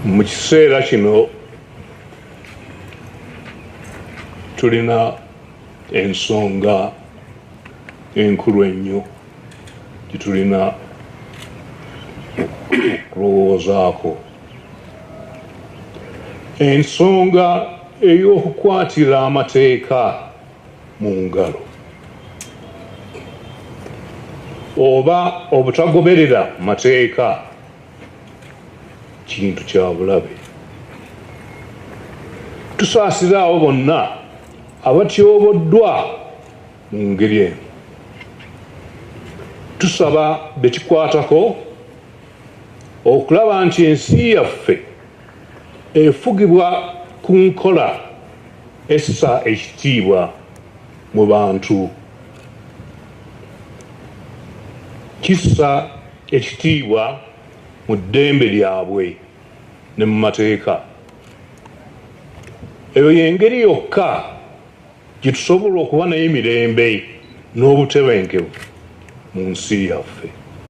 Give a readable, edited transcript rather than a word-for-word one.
mu kiseera kino tulina ensonga enkulu ennyo gyetulina okulowoozaako. Ensonga ey'okukwatira amateeka mu ngalo oba obutagoberera mateeka kintu kya bulabe. Tusaasira abo bonna abatyoboddwa mu ngeri eno. Tusaba bekikwatako okulaba nti ensi yaffe efugibwa ku nkola essa ekitiibwa mu bantu, kissa ekitiibwa mu ddembe lyabwe ne mu mateeka. Eyo y'engeri yokka gye tusobola okuba n'emirembe n'obutebenkevu mu nsi yaffe.